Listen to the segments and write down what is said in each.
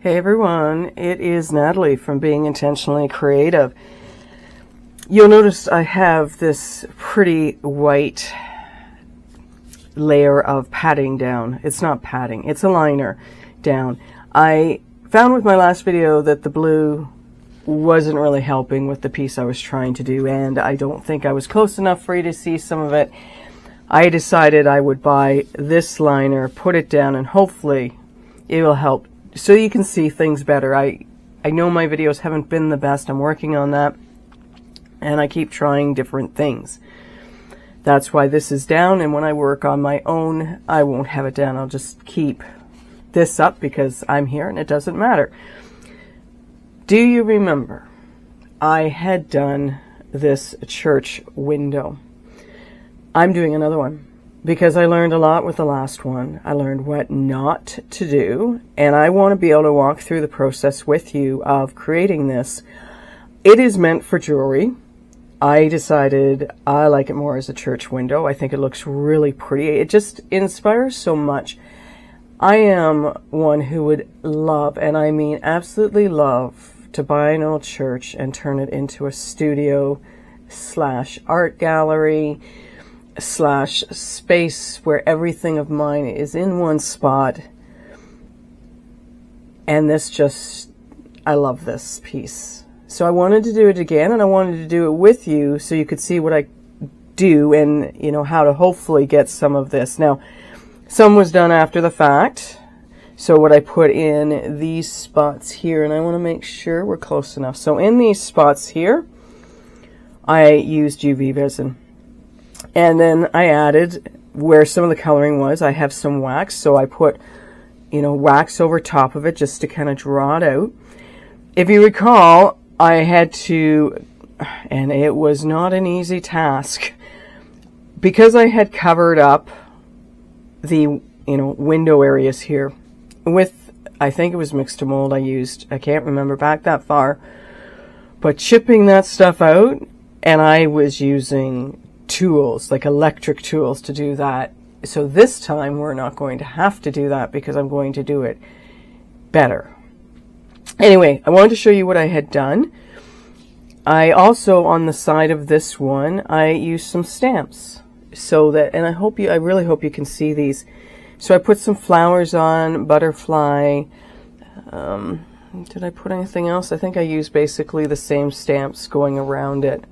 Hey everyone, it is Natalie from Being Intentionally Creative. You'll notice I have this pretty white layer of padding down. It's not padding, it's a liner down. I found with my last video that the blue wasn't really helping with the piece I was trying to do, and I don't think I was close enough for you to see some of it. I decided I would buy this liner, put it down, and hopefully it will help so you can see things better. I know my videos haven't been the best. I'm working on that, and I keep trying different things. That's why this is down, and when I work on my own, I won't have it down. I'll just keep this up because I'm here and it doesn't matter. Do you remember I had done this church window? I'm doing another one because I learned a lot with the last one. I learned what not to do, and I want to be able to walk through the process with you of creating this. It is meant for jewelry. I decided I like it more as a church window. I think it looks really pretty. It just inspires so much. I am one who would love, and I mean absolutely love, to buy an old church and turn it into a studio / art gallery / space where everything of mine is in one spot. And this just, I love this piece. So I wanted to do it again, and I wanted to do it with you so you could see what I do and, you know, how to hopefully get some of this. Now, some was done after the fact. So what I put in these spots here, and I want to make sure we're close enough. So in these spots here, I used UV resin. And then I added where some of the coloring was. I have some wax, so I put, you know, wax over top of it just to kind of draw it out. If you recall, I had to, and it was not an easy task, because I had covered up the, you know, window areas here with, I think it was mixed to mold I used. I can't remember back that far, but chipping that stuff out, and I was using tools, like electric tools, to do that. So this time we're not going to have to do that because I'm going to do it better. Anyway, I wanted to show you what I had done. I also, on the side of this one, I used some stamps so that, and I really hope you can see these. So I put some flowers on, butterfly. Did I put anything else? I think I used basically the same stamps going around it.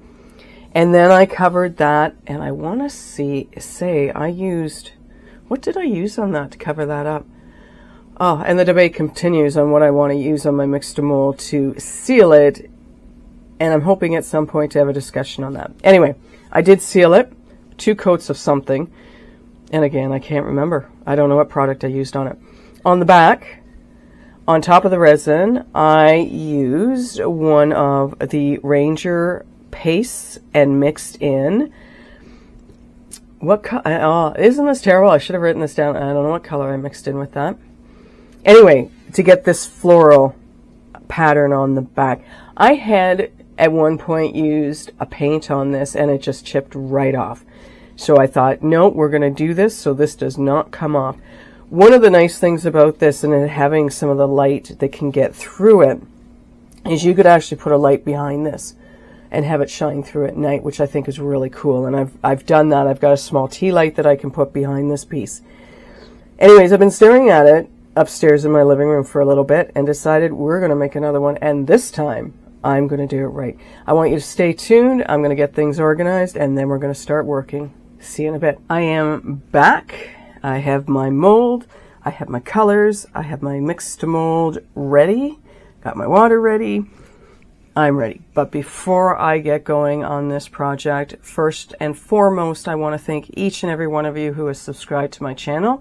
And then I covered that, and I want to say I used, what did I use on that to cover that up? Oh, and the debate continues on what I want to use on my mixed to mold to seal it, and I'm hoping at some point to have a discussion on that. Anyway, I did seal it, 2 coats of something, and again, I can't remember. I don't know what product I used on it. On the back, on top of the resin, I used one of the Ranger pastes and mixed in, isn't this terrible? I should have written this down. I don't know what color I mixed in with that. Anyway, to get this floral pattern on the back, I had at one point used a paint on this and it just chipped right off. So I thought, no, we're going to do this so this does not come off. One of the nice things about this, and having some of the light that can get through it, is you could actually put a light behind this and have it shine through at night, which I think is really cool. And I've done that. I've got a small tea light that I can put behind this piece. Anyways, I've been staring at it upstairs in my living room for a little bit and decided we're going to make another one. And this time, I'm going to do it right. I want you to stay tuned. I'm going to get things organized, and then we're going to start working. See you in a bit. I am back. I have my mold. I have my colors. I have my mixed to mold ready. Got my water ready. I'm ready. But before I get going on this project, first and foremost, I want to thank each and every one of you who has subscribed to my channel.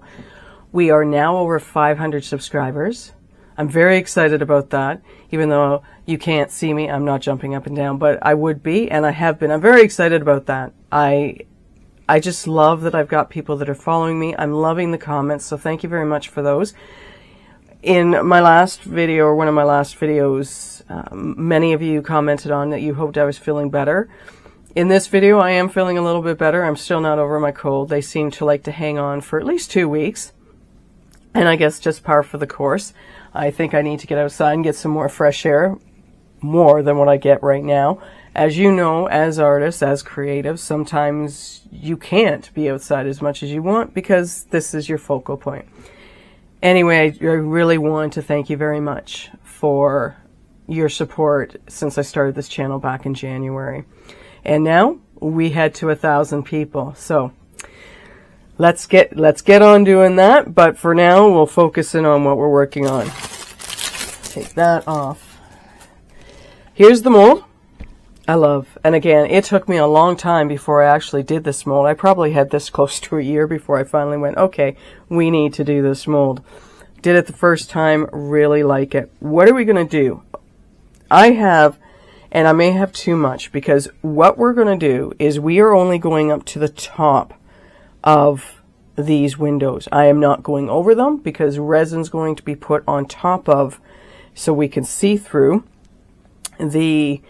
We are now over 500 subscribers. I'm very excited about that. Even though you can't see me, I'm not jumping up and down, but I would be, and I have been. I'm very excited about that. I just love that I've got people that are following me. I'm loving the comments, so thank you very much for those. In my last video, or one of my last videos, many of you commented on that you hoped I was feeling better. In this video, I am feeling a little bit better. I'm still not over my cold. They seem to like to hang on for at least 2 weeks. And I guess just par for the course. I think I need to get outside and get some more fresh air, more than what I get right now. As you know, as artists, as creatives, sometimes you can't be outside as much as you want because this is your focal point. Anyway, I really want to thank you very much for your support since I started this channel back in January. And now we head to 1,000 people. So let's get on doing that. But for now, we'll focus in on what we're working on. Take that off. Here's the mold I love. And again, it took me a long time before I actually did this mold. I probably had this close to a year before I finally went, okay, we need to do this mold. Did it the first time, really like it. What are we going to do? I have, and I may have too much, because what we're going to do is we are only going up to the top of these windows. I am not going over them because resin's going to be put on top of, so we can see through the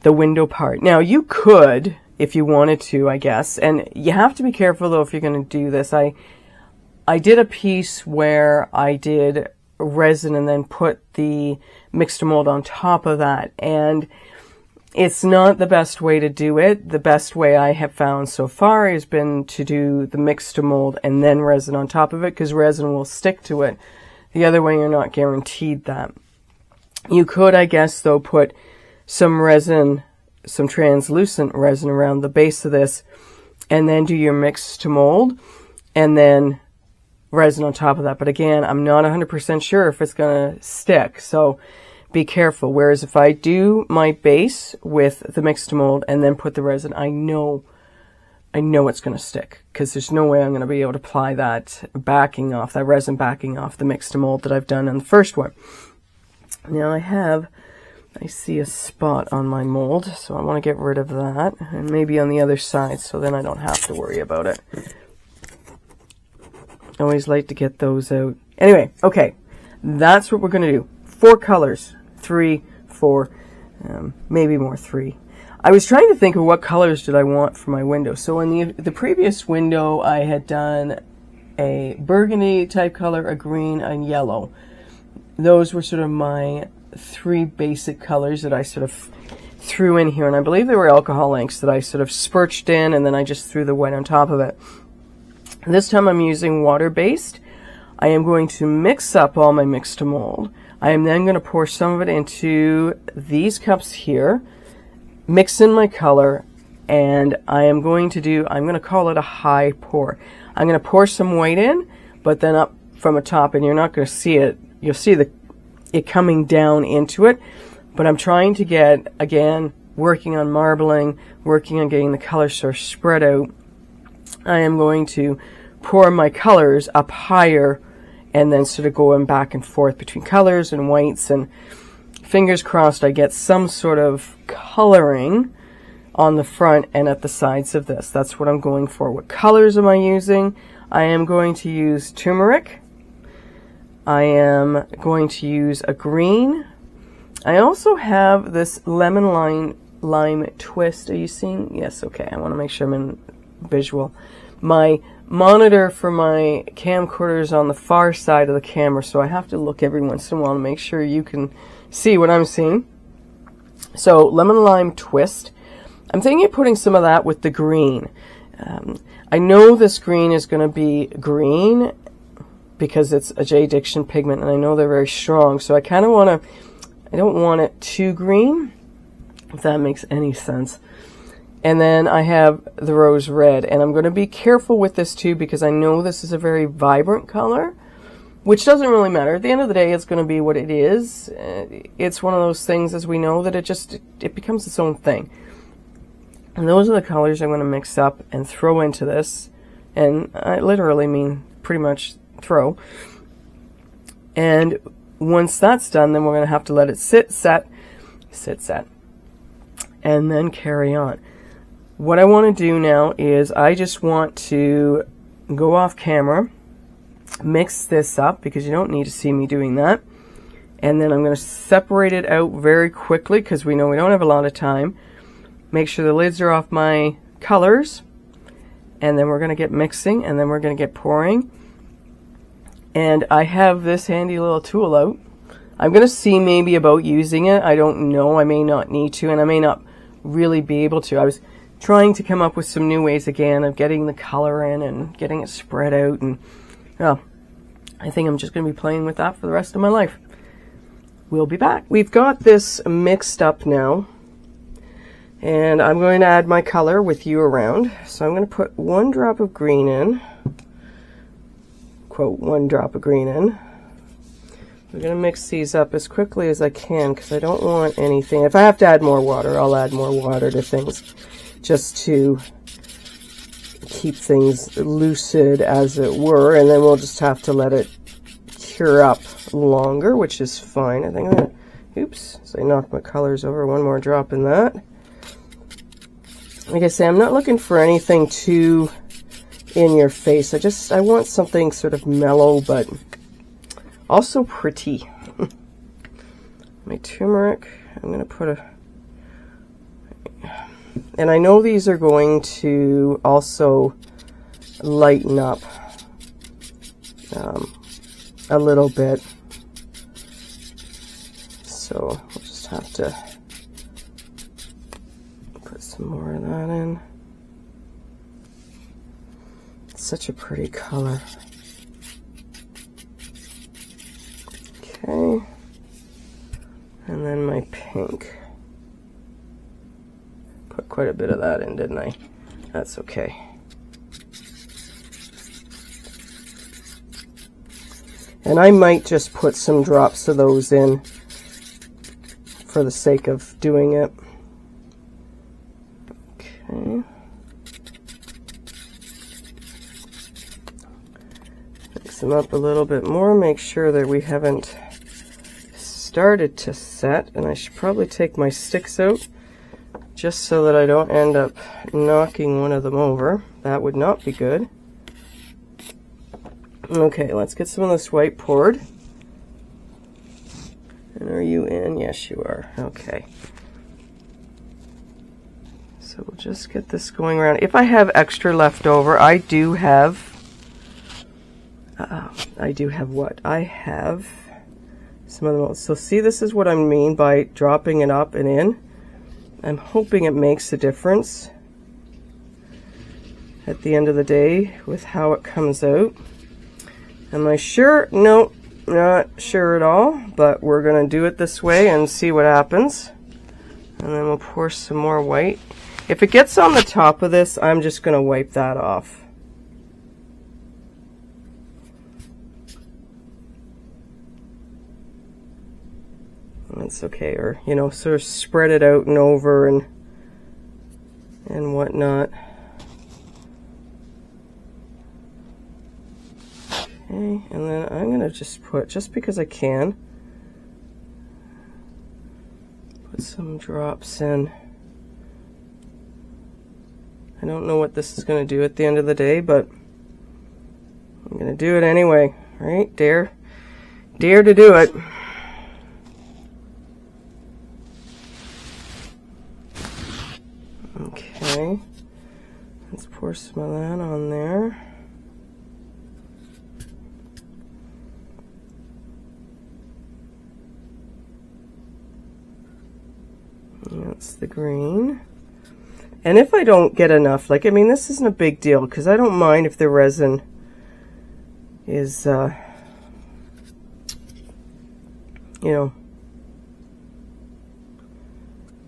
window part. Now you could, if you wanted to, I guess, and you have to be careful though if you're going to do this. I did a piece where I did resin and then put the mixed mold on top of that, and it's not the best way to do it. The best way I have found so far has been to do the mixed mold and then resin on top of it, because resin will stick to it. The other way, you're not guaranteed that. You could, I guess, though, put some resin, some translucent resin around the base of this, and then do your mix to mold, and then resin on top of that. But again, I'm not 100% sure if it's going to stick, so be careful. Whereas if I do my base with the mixed mold and then put the resin, I know it's going to stick, because there's no way I'm going to be able to apply that backing off, that resin backing off the mixed mold that I've done on the first one. Now I see a spot on my mold, so I want to get rid of that, and maybe on the other side, so then I don't have to worry about it. I always like to get those out. Anyway, okay, that's what we're going to do. 4 colors, 3, 4, maybe more, 3. I was trying to think of what colors did I want for my window. So in the previous window, I had done a burgundy type color, a green, and yellow. Those were sort of my 3 basic colors that I sort of threw in here, and I believe they were alcohol inks that I sort of spurched in, and then I just threw the white on top of it. This time I'm using water-based. I am going to mix up all my mix to mold. I am then going to pour some of it into these cups here, mix in my color, and I'm going to call it a high pour. I'm going to pour some white in, but then up from the top, and you're not going to see it. You'll see it coming down into it, but I'm trying to get, again, working on marbling, working on getting the color sort of spread out. I am going to pour my colors up higher and then sort of going back and forth between colors and whites, and fingers crossed I get some sort of coloring on the front and at the sides of this. That's what I'm going for. What colors am I using? I am going to use turmeric. I am going to use a green. I also have this lemon lime twist. Are you seeing? Yes, okay. I want to make sure I'm in visual. My monitor for my camcorder is on the far side of the camera, so I have to look every once in a while to make sure you can see what I'm seeing. So lemon lime twist. I'm thinking of putting some of that with the green. I know this green is going to be green because it's a Jdiction pigment, and I know they're very strong, so I kind of want to, I don't want it too green, if that makes any sense. And then I have the rose red, and I'm going to be careful with this too, because I know this is a very vibrant color, which doesn't really matter. At the end of the day, it's going to be what it is. It's one of those things, as we know, that it becomes its own thing. And those are the colors I'm going to mix up and throw into this, and I literally mean pretty much throw. And once that's done, then we're going to have to let it sit, set, and then carry on. What I want to do now is I just want to go off camera, mix this up, because you don't need to see me doing that, and then I'm going to separate it out very quickly because we know we don't have a lot of time. Make sure the lids are off my colors, and then we're going to get mixing, and then we're going to get pouring. And I have this handy little tool out. I'm going to see maybe about using it. I don't know. I may not need to, and I may not really be able to. I was trying to come up with some new ways again of getting the color in and getting it spread out. And well, I think I'm just going to be playing with that for the rest of my life. We'll be back. We've got this mixed up now. And I'm going to add my color with you around. So I'm going to put 1 drop of green in. Quote, 1 drop of green in. I'm going to mix these up as quickly as I can because I don't want anything. If I have to add more water, I'll add more water to things just to keep things lucid, as it were. And then we'll just have to let it cure up longer, which is fine. I think I'm going to, oops, so I knocked my colors over. 1 more drop in that. Like I say, I'm not looking for anything too in your face. I want something sort of mellow, but also pretty. My turmeric, I'm going to put and I know these are going to also lighten up a little bit. So we'll just have to put some more of that in. It's such a pretty color. Okay, and then my pink. Put quite a bit of that in, didn't I? That's okay. And I might just put some drops of those in for the sake of doing it. Okay. Mix them up a little bit more, make sure that we haven't started to set, and I should probably take my sticks out just so that I don't end up knocking one of them over. That would not be good. Okay, let's get some of this white poured. And are you in? Yes, you are. Okay. So we'll just get this going around. If I have extra left over, I do have what? I have some of the, so see, this is what I mean by dropping it up and in. I'm hoping it makes a difference at the end of the day with how it comes out. Am I sure? No, not sure at all, but we're going to do it this way and see what happens. And then we'll pour some more white. If it gets on the top of this, I'm just going to wipe that off. That's okay, or, you know, sort of spread it out and over and whatnot. Okay, and then I'm going to just put, just because I can, put some drops in. I don't know what this is going to do at the end of the day, but I'm going to do it anyway, right? Dare to do it. Okay, let's pour some of that on there. That's the green. And if I don't get enough, like, I mean, this isn't a big deal because I don't mind if the resin is, you know,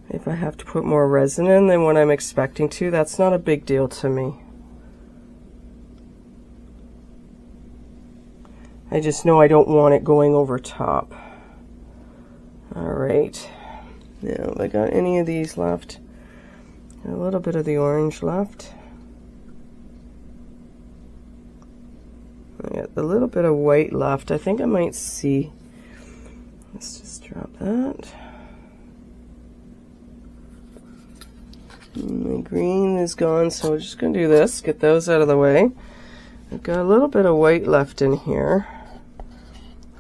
if I have to put more resin in than what I'm expecting to, that's not a big deal to me. I just know I don't want it going over top. All right. Now, have I got any of these left? A little bit of the orange left. I got a little bit of white left. I think I might see. Let's just drop that. My green is gone, so we're just going to do this. Get those out of the way. I've got a little bit of white left in here.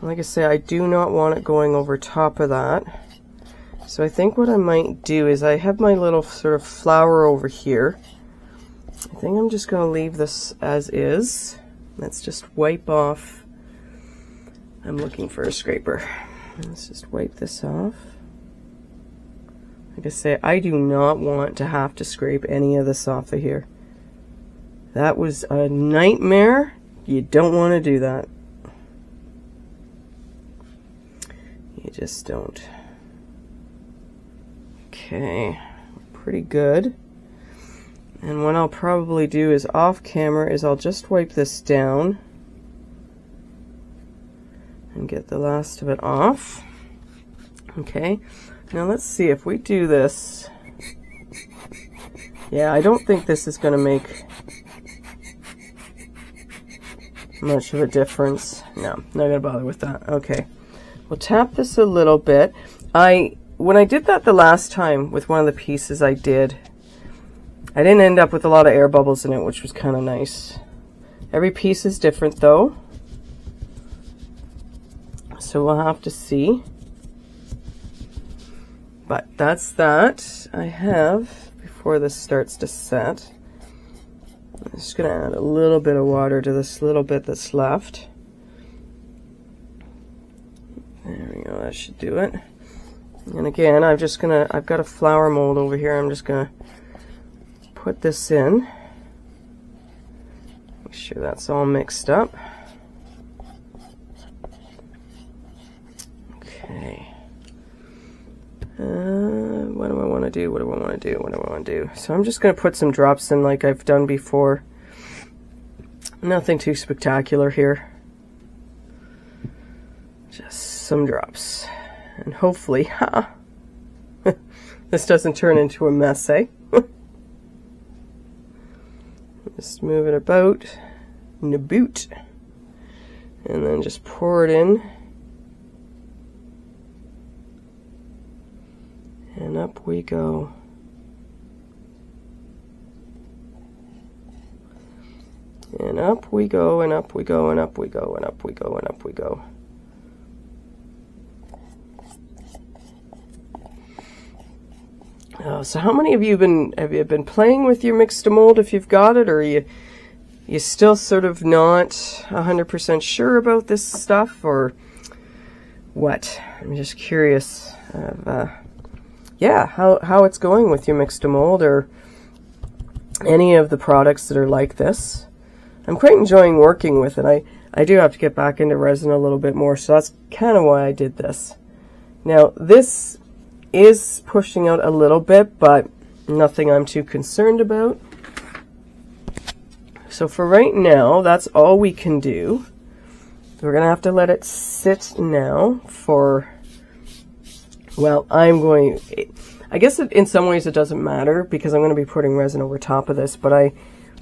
Like I say, I do not want it going over top of that. So I think what I might do is I have my little sort of flower over here. I think I'm just going to leave this as is. Let's just wipe off I'm looking for a scraper. Let's just wipe this off. Like I say, I do not want to have to scrape any of this off of here. That was a nightmare. You don't want to do that. You just don't. Okay, pretty good. And what I'll probably do is off camera is I'll just wipe this down and get the last of it off. Okay, now let's see if we do this. Yeah, I don't think this is going to make much of a difference. No, not going to bother with that. Okay, we'll tap this a little bit. When I did that the last time with one of the pieces I didn't end up with a lot of air bubbles in it, which was kind of nice. Every piece is different though, so we'll have to see. But that's that. I have, before this starts to set, I'm just going to add a little bit of water to this little bit that's left. There we go, that should do it. And again, I've got a flower mold over here. I'm just going to put this in. Make sure that's all mixed up. Okay. What do I want to do? What do I want to do? What do I want to do? So I'm just going to put some drops in like I've done before. Nothing too spectacular here. Just some drops. And hopefully, this doesn't turn into a mess, eh? Just move it about in a boot. And then just pour it in. And up we go. And up we go, and up we go, and up we go, and up we go, and up we go. So how many of you have you been playing with your mix to mold if you've got it, or are you still sort of not 100% sure about this stuff, or what? I'm just curious of yeah, how it's going with your mix to mold, or any of the products that are like this. I'm quite enjoying working with it. I do have to get back into resin a little bit more, so that's kind of why I did this. Now this is pushing out a little bit, but nothing I'm too concerned about. So for right now, that's all we can do. We're gonna have to let it sit now for, well, I guess in some ways it doesn't matter because I'm going to be putting resin over top of this, but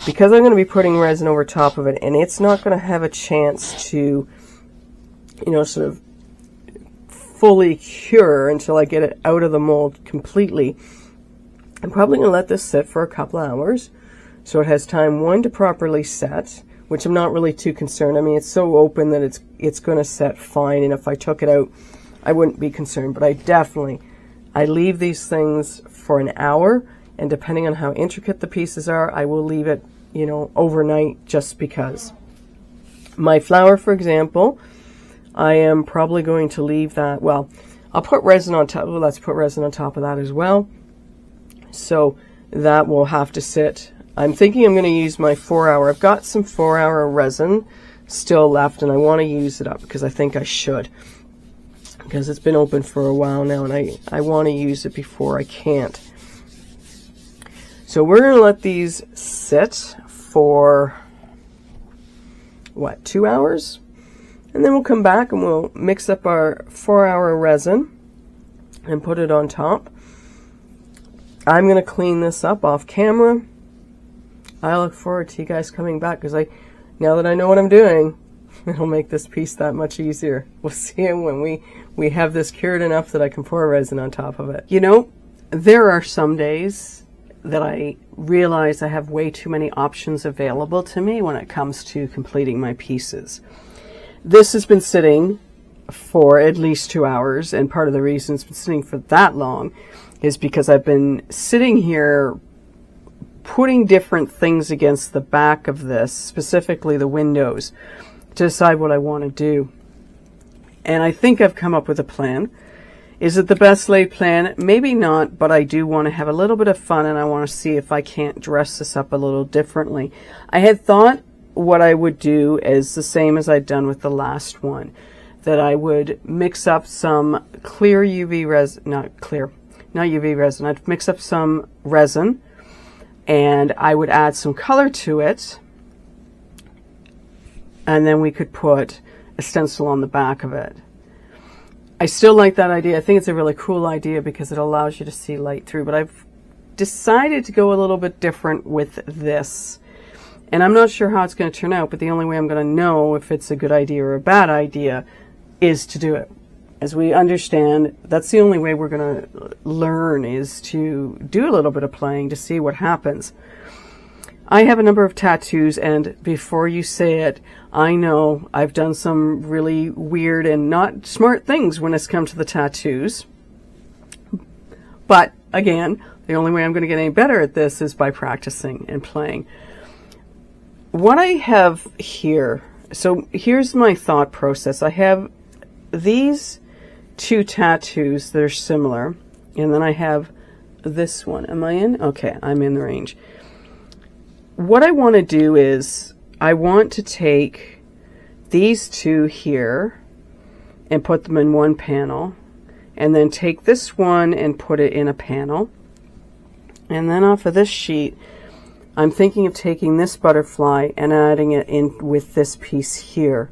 because I'm going to be putting resin over top of it and it's not going to have a chance to, you know, sort of fully cure until I get it out of the mold completely, I'm probably going to let this sit for a couple of hours so it has time, one, to properly set, which I'm not really too concerned. I mean, it's so open that it's going to set fine, and if I took it out, I wouldn't be concerned. But I leave these things for an hour, and depending on how intricate the pieces are, I will leave it, you know, overnight, just because. My flower, for example, I am probably going to leave that, well, I'll put resin on top, well, let's put resin on top of that as well. So that will have to sit. I'm thinking I'm going to use my 4-hour. I've got some 4-hour resin still left, and I want to use it up because I think I should. Because it's been open for a while now, and I want to use it before I can't. So we're going to let these sit for, what, 2 hours? And then we'll come back and we'll mix up our 4-hour resin and put it on top. I'm going to clean this up off camera. I look forward to you guys coming back because now that I know what I'm doing, it'll make this piece that much easier. We'll see it when we have this cured enough that I can pour resin on top of it. You know, there are some days that I realize I have way too many options available to me when it comes to completing my pieces. This has been sitting for at least 2 hours, and part of the reason it's been sitting for that long is because I've been sitting here putting different things against the back of this, specifically the windows, to decide what I want to do. And I think I've come up with a plan. Is it the best laid plan? Maybe not, but I do want to have a little bit of fun, and I want to see if I can't dress this up a little differently. I had thought what I would do is the same as I'd done with the last one, that I would mix up some clear UV resin, not UV resin, I'd mix up some resin, and I would add some color to it, and then we could put a stencil on the back of it. I still like that idea. I think it's a really cool idea because it allows you to see light through, but I've decided to go a little bit different with this. And I'm not sure how it's going to turn out, but the only way I'm going to know if it's a good idea or a bad idea is to do it. As we understand, that's the only way we're going to learn, is to do a little bit of playing to see what happens. I have a number of tattoos, and before you say it, I know I've done some really weird and not smart things when it's come to the tattoos. But again, the only way I'm going to get any better at this is by practicing and playing. What I have here, so here's my thought process. I have these two tattoos that are similar, and then I have this one. Am I in? Okay, I'm in the range. What I want to do is I want to take these two here and put them in one panel, and then take this one and put it in a panel. And then off of this sheet, I'm thinking of taking this butterfly and adding it in with this piece here,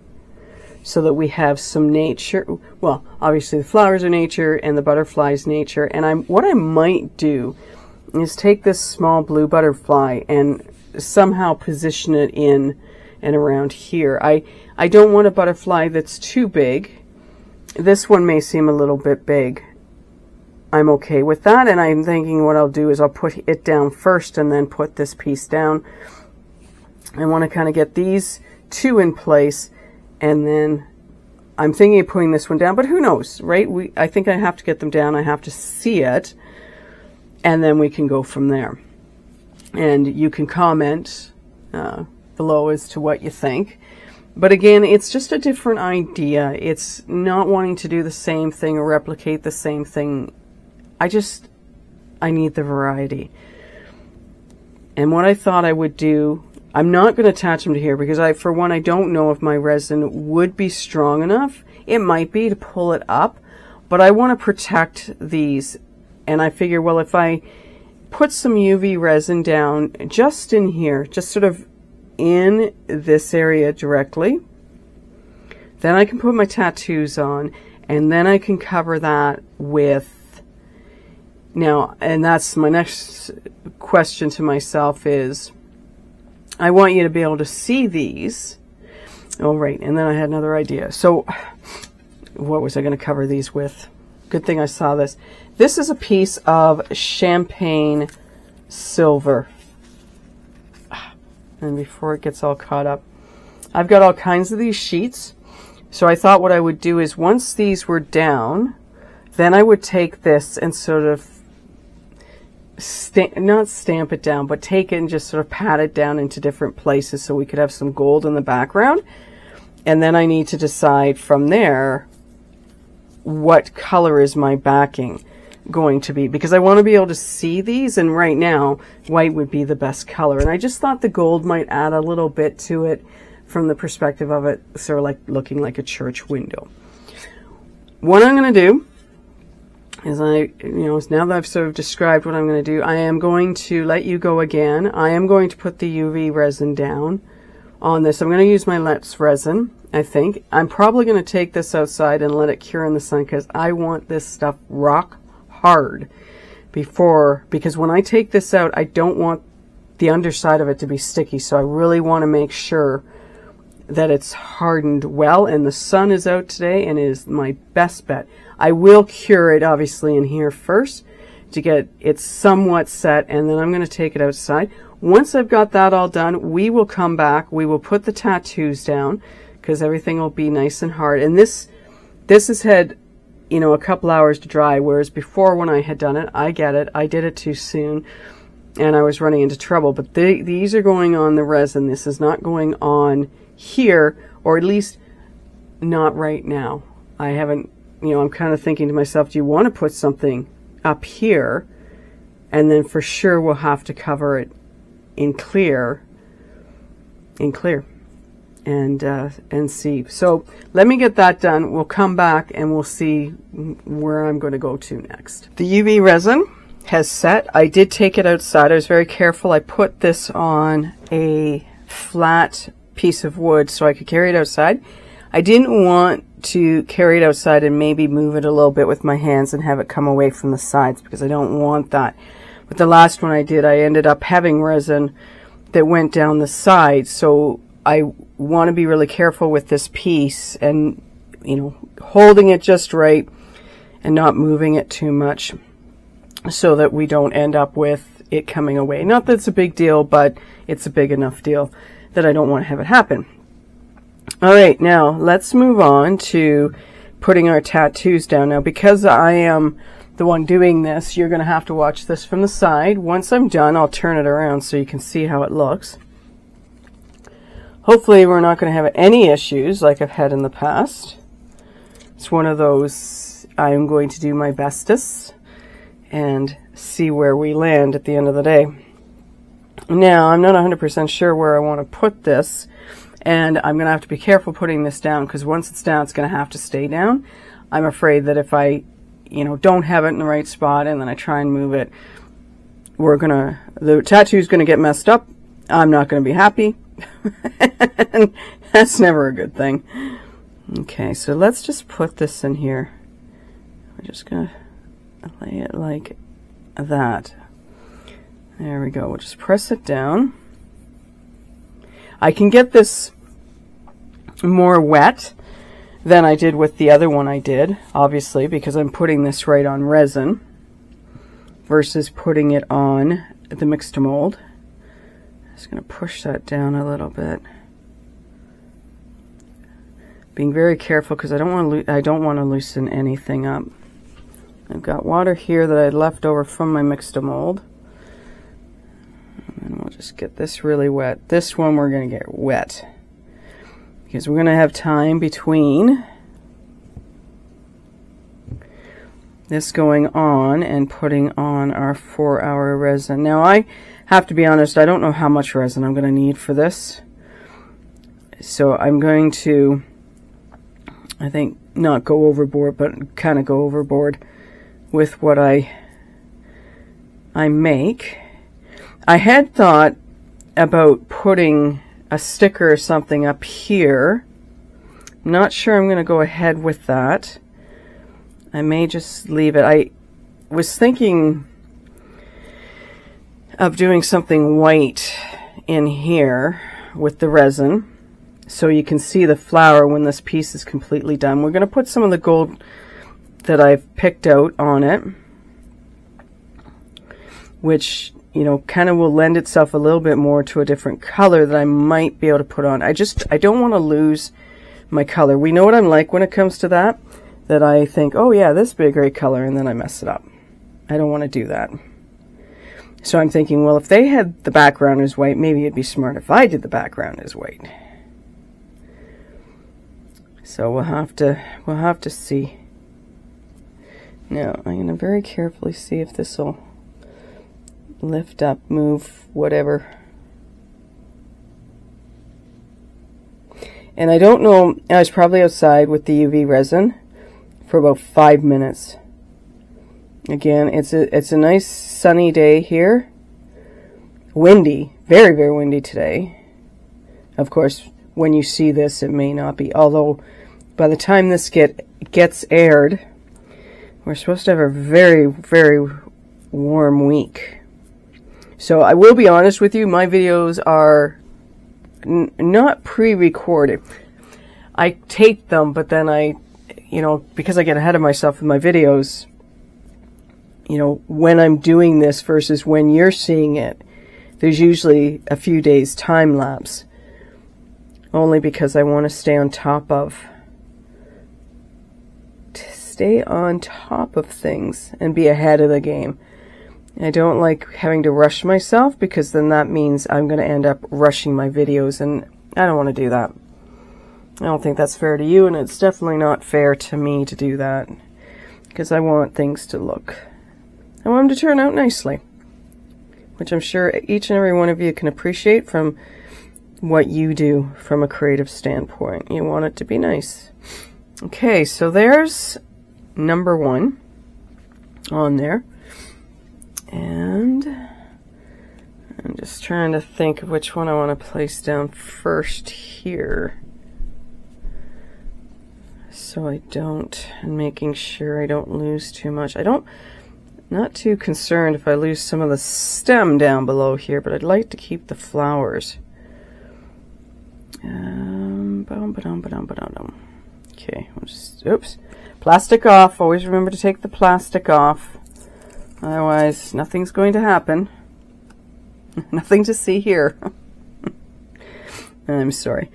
so that we have some nature. Well, obviously the flowers are nature and the butterflies nature. And what I might do is take this small blue butterfly and somehow position it in and around here. I don't want a butterfly that's too big. This one may seem a little bit big. I'm okay with that, and I'm thinking what I'll do is I'll put it down first and then put this piece down. I want to kind of get these two in place, and then I'm thinking of putting this one down, but who knows, right? I think I have to get them down. I have to see it, and then we can go from there. And you can comment below as to what you think. But again, it's just a different idea. It's not wanting to do the same thing or replicate the same thing. I need the variety. And what I thought I would do, I'm not going to attach them to here because for one, I don't know if my resin would be strong enough. It might be to pull it up, but I want to protect these. And I figure, well, if I put some UV resin down just in here, just sort of in this area directly, then I can put my tattoos on, and then I can cover that with, now, and that's my next question to myself is, I want you to be able to see these. Oh, right, and then I had another idea. So what was I going to cover these with? Good thing I saw this. This is a piece of champagne silver. And before it gets all caught up, I've got all kinds of these sheets. So I thought what I would do is once these were down, then I would take this and sort of not stamp it down, but take it and just sort of pat it down into different places so we could have some gold in the background. And then I need to decide from there what color is my backing going to be, because I want to be able to see these, and right now white would be the best color. And I just thought the gold might add a little bit to it from the perspective of it sort of like looking like a church window. What I'm going to do is now that I've sort of described what I'm going to do, I am going to let you go again. I am going to put the UV resin down on this. I'm going to use my Let's resin, I think. I'm probably going to take this outside and let it cure in the sun because I want this stuff rock hard because when I take this out, I don't want the underside of it to be sticky. So I really want to make sure that it's hardened well, and the sun is out today and it is my best bet. I will cure it obviously in here first to get it somewhat set, and then I'm going to take it outside. Once I've got that all done, we will come back, we will put the tattoos down because everything will be nice and hard. And this has had, a couple hours to dry, whereas before when I had done it, I get it, I did it too soon and I was running into trouble. But these are going on the resin. This is not going on here, or at least not right now. I haven't, you know, I'm kind of thinking to myself, do you want to put something up here? And then for sure we'll have to cover it in clear, and see. So let me get that done. We'll come back and we'll see where I'm going to go to next. The UV resin has set. I did take it outside. I was very careful. I put this on a flat piece of wood so I could carry it outside. I didn't want to carry it outside and maybe move it a little bit with my hands and have it come away from the sides, because I don't want that. But the last one I did, I ended up having resin that went down the side, so I want to be really careful with this piece and, you know, holding it just right and not moving it too much so that we don't end up with it coming away. Not that it's a big deal, but it's a big enough deal that I don't want to have it happen. All right, now let's move on to putting our tattoos down. Now, because I am the one doing this, you're going to have to watch this from the side. Once I'm done, I'll turn it around so you can see how it looks. Hopefully we're not going to have any issues like I've had in the past. It's one of those, I'm going to do my bestest and see where we land at the end of the day. Now, I'm not 100% sure where I want to put this, and I'm going to have to be careful putting this down, because once it's down, it's going to have to stay down. I'm afraid that if I, you know, don't have it in the right spot and then I try and move it, the tattoo's going to get messed up. I'm not going to be happy. And that's never a good thing. Okay, so let's just put this in here. We're just going to lay it like that. There we go. We'll just press it down. I can get this more wet than I did with the other one I did, obviously, because I'm putting this right on resin versus putting it on the mixed mold. Just going to push that down a little bit. Being very careful because I don't want to loosen anything up. I've got water here that I left over from my mixed mold. And we'll just get this really wet. This one we're going to get wet, because we're going to have time between this going on and putting on our 4-hour resin. Now, I have to be honest, I don't know how much resin I'm going to need for this. So I'm going to, I think, not go overboard, but kind of go overboard with what I make. I had thought about putting a sticker or something up here. I'm not sure I'm going to go ahead with that. I may just leave it. I was thinking of doing something white in here with the resin so you can see the flower when this piece is completely done. We're going to put some of the gold that I've picked out on it, which, you know, kind of will lend itself a little bit more to a different color that I might be able to put on. I don't want to lose my color. We know what I'm like when it comes to that I think, oh yeah, this would be a great color, and then I mess it up. I don't want to do that. So I'm thinking, well, if they had the background as white, maybe it'd be smart if I did the background as white. So we'll have to see. Now, I'm going to very carefully see if this will lift up, move, whatever. And I don't know, I was probably outside with the UV resin for about 5 minutes. Again, it's a nice sunny day here. Windy, very, very windy today. Of course, when you see this, it may not be. Although, by the time this gets aired, we're supposed to have a very, very warm week. So I will be honest with you, my videos are not pre-recorded. I tape them, but then I, you know, because I get ahead of myself with my videos, you know, when I'm doing this versus when you're seeing it, there's usually a few days time lapse. Only because I want to stay on top of things and be ahead of the game. I don't like having to rush myself, because then that means I'm going to end up rushing my videos, and I don't want to do that. I don't think that's fair to you, and it's definitely not fair to me to do that, because I want things to look, I want them to turn out nicely, which I'm sure each and every one of you can appreciate from what you do from a creative standpoint. You want it to be nice. Okay, so there's number 1 on there, and I'm just trying to think of which one I want to place down first here, so I don't, and making sure I don't lose too much. Not too concerned if I lose some of the stem down below here, but I'd like to keep the flowers. Okay, we'll just, oops, plastic off. Always remember to take the plastic off, otherwise nothing's going to happen. Nothing to see here. I'm sorry.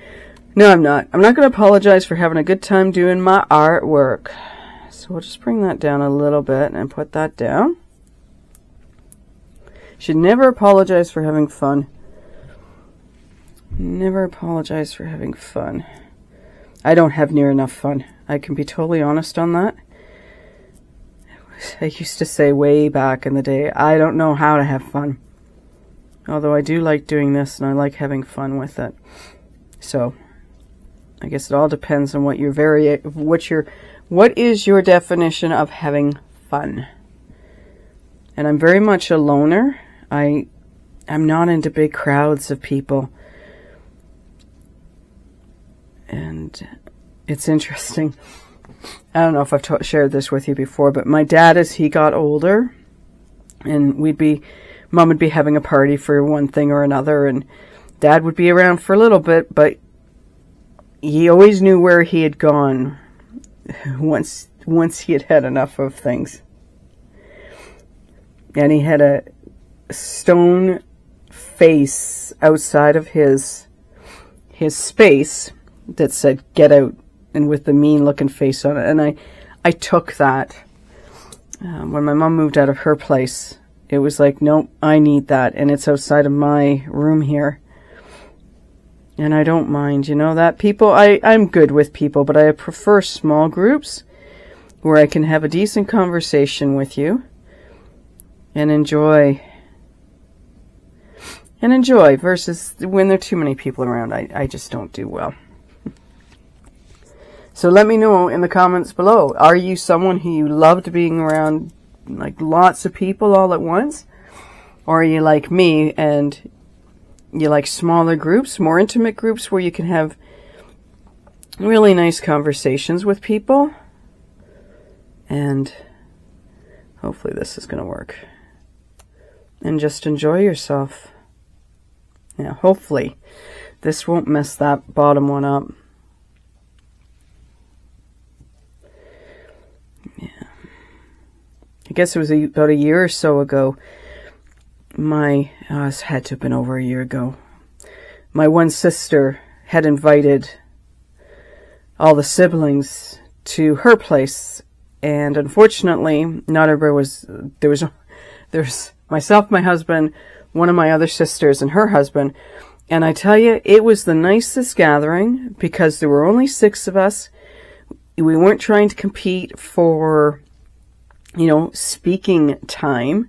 No, I'm not going to apologize for having a good time doing my artwork. So we'll just bring that down a little bit and put that down. Should never apologize for having fun. Never apologize for having fun. I don't have near enough fun. I can be totally honest on that. I used to say way back in the day, I don't know how to have fun. Although I do like doing this and I like having fun with it. So I guess it all depends on what what is your definition of having fun. And I'm very much a loner. I'm not into big crowds of people. And it's interesting. I don't know if I've shared this with you before, but my dad, as he got older, and Mom would be having a party for one thing or another, and Dad would be around for a little bit, but he always knew where he had gone once he had had enough of things. And he had a stone face outside of his space that said, "Get out," and with the mean looking face on it. And I took that. When my mom moved out of her place, it was like, nope, I need that, and it's outside of my room here. And I don't mind, that people, I'm good with people, but I prefer small groups where I can have a decent conversation with you and enjoy versus when there are too many people around. I just don't do well. So let me know in the comments below. Are you someone who you loved being around like lots of people all at once? Or are you like me and you like smaller groups, more intimate groups where you can have really nice conversations with people? And hopefully this is going to work. And just enjoy yourself. Yeah, hopefully this won't mess that bottom one up. Yeah. I guess it was about a year or so ago. It had to have been over a year ago. My one sister had invited all the siblings to her place, and unfortunately, not everybody was. There was myself, my husband, one of my other sisters, and her husband. And I tell you, it was the nicest gathering because there were only 6 of us. We weren't trying to compete for, speaking time.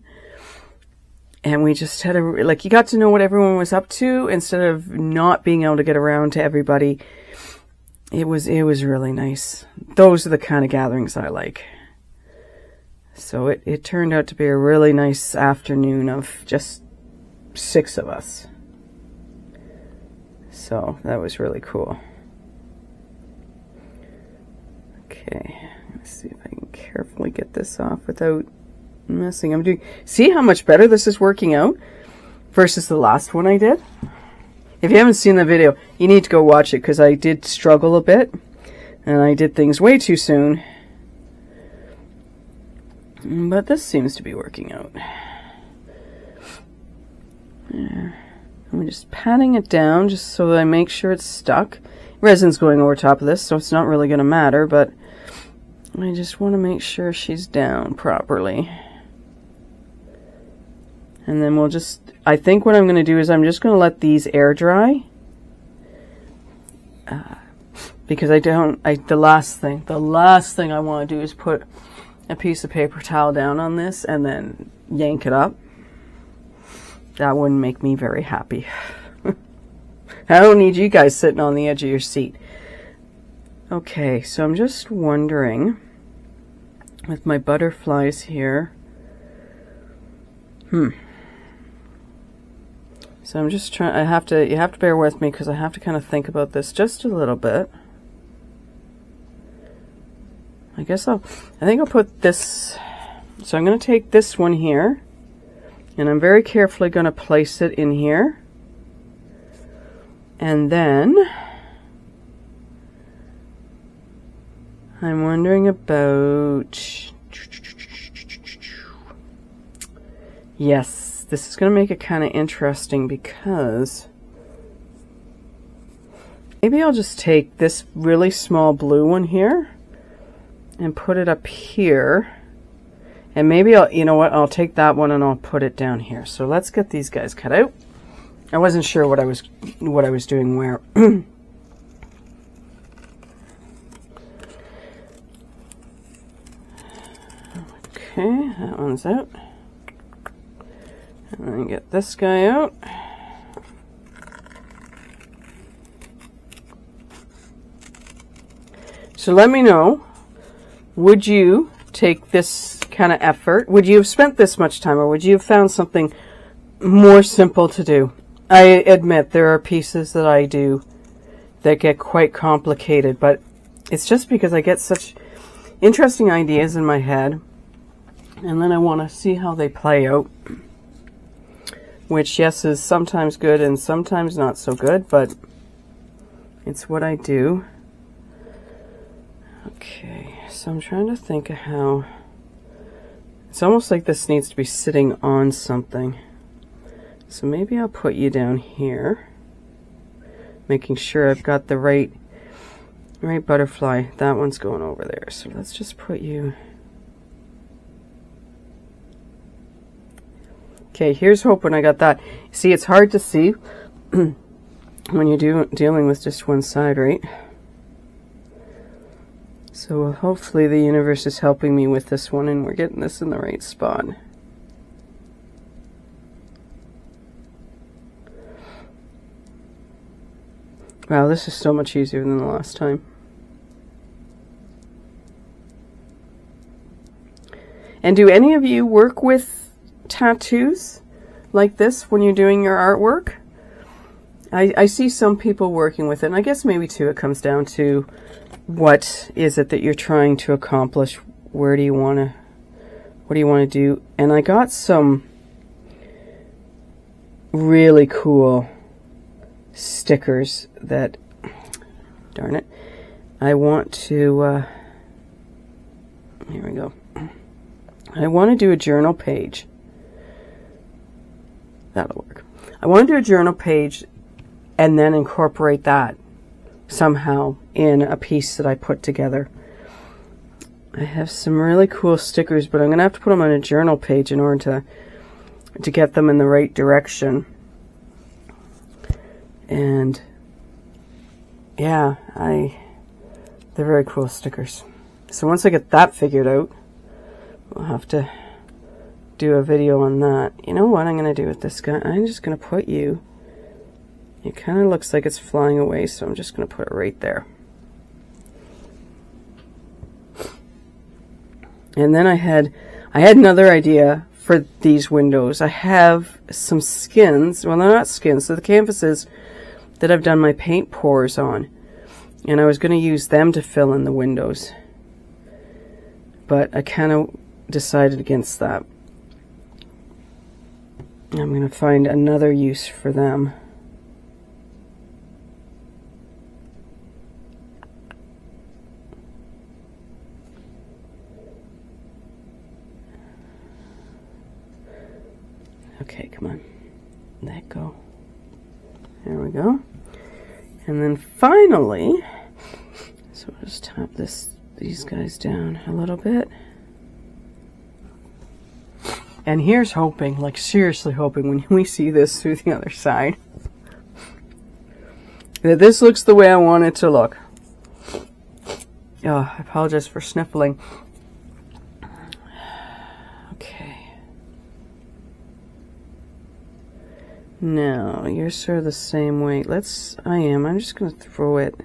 And we just had you got to know what everyone was up to instead of not being able to get around to everybody. It was really nice. Those are the kind of gatherings I like. So it turned out to be a really nice afternoon of just 6 of us. So that was really cool. Okay, let's see if I can carefully get this off without messing. See how much better this is working out versus the last one I did? If you haven't seen the video, you need to go watch it because I did struggle a bit and I did things way too soon. But this seems to be working out. Yeah. I'm just patting it down just so that I make sure it's stuck. Resin's going over top of this, so it's not really going to matter, but I just want to make sure she's down properly. And then I think what I'm going to do is I'm just going to let these air dry. because the last thing I want to do is put a piece of paper towel down on this and then yank it up. That wouldn't make me very happy. I don't need you guys sitting on the edge of your seat. Okay, so I'm just wondering, with my butterflies here, so I'm just trying, you have to bear with me because I have to kind of think about this just a little bit. I think I'll put this, so I'm going to take this one here, and I'm very carefully going to place it in here. And then I'm wondering about, yes, this is going to make it kind of interesting because maybe I'll just take this really small blue one here and put it up here. And maybe you know what, I'll take that one and I'll put it down here. So let's get these guys cut out. I wasn't sure what I was doing where. Okay, that one's out. And then get this guy out. So let me know, would you take this kind of effort? Would you have spent this much time, or would you have found something more simple to do? I admit there are pieces that I do that get quite complicated, but it's just because I get such interesting ideas in my head, and then I want to see how they play out, which, yes, is sometimes good and sometimes not so good, but it's what I do. Okay, so I'm trying to think of how, it's almost like this needs to be sitting on something. So maybe I'll put you down here, making sure I've got the right butterfly. That one's going over there. So let's just put you. Okay, here's hoping I got that. See, it's hard to see when you're dealing with just one side, right? So hopefully the universe is helping me with this one and we're getting this in the right spot. Wow, this is so much easier than the last time. And do any of you work with tattoos like this when you're doing your artwork? I see some people working with it, and I guess maybe too it comes down to what is it that you're trying to accomplish? What do you want to do? And I got some really cool stickers that, darn it, I want to, here we go. I want to do a journal page. That'll work. I want to do a journal page and then incorporate that somehow in a piece that I put together. I have some really cool stickers, but I'm going to have to put them on a journal page in order to get them in the right direction. And yeah, they're very cool stickers. So once I get that figured out, we'll have to do a video on that. You know what I'm going to do with this guy? I'm just going to put you, it kind of looks like it's flying away, so I'm just going to put it right there. And then I had another idea for these windows. I have some skins, well, they're not skins, so the canvases that I've done my paint pours on, and I was going to use them to fill in the windows, but I kind of decided against that. I'm going to find another use for them. Okay, come on, let go. There we go. And then finally, so I'll just tap these guys down a little bit. And here's hoping, like seriously hoping, when we see this through the other side, that this looks the way I want it to look. Oh, I apologize for sniffling. Okay. Now, you're sort of the same way. I'm just going to throw it.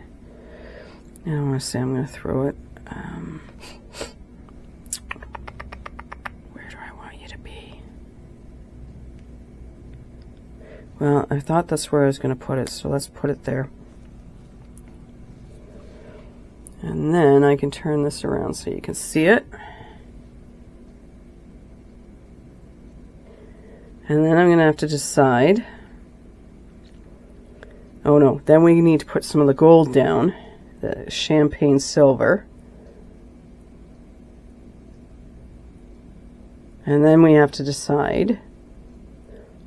I don't want to say I'm going to throw it. Where do I want you to be? Well, I thought that's where I was going to put it, so let's put it there. And then I can turn this around so you can see it. And then I'm going to have to decide. Oh no, then we need to put some of the gold down, the champagne silver. And then we have to decide,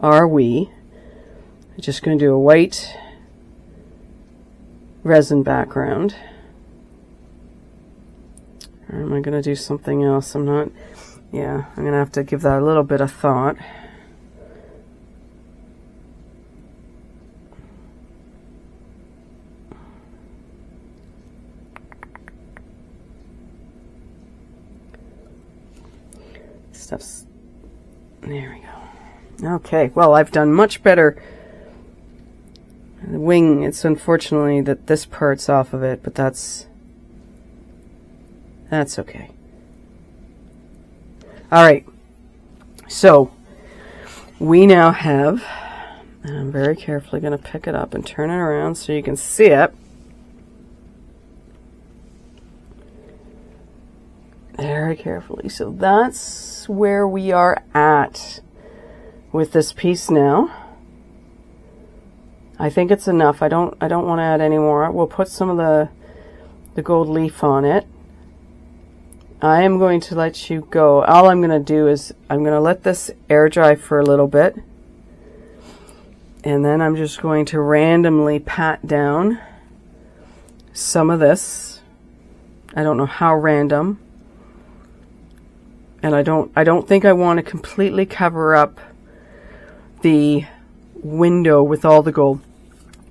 are we just going to do a white resin background? Or am I going to do something else? I'm going to have to give that a little bit of thought. There we go. Okay, well, I've done much better. The wing, it's unfortunately that this part's off of it, but that's okay. All right, so we now have, and I'm very carefully going to pick it up and turn it around so you can see it. Very carefully. So that's where we are at with this piece now. I think it's enough. I don't want to add any more. We'll put some of the gold leaf on it. I am going to let you go. All I'm going to do is I'm going to let this air dry for a little bit. And then I'm just going to randomly pat down some of this. I don't know how random. And I don't think I want to completely cover up the window with all the gold.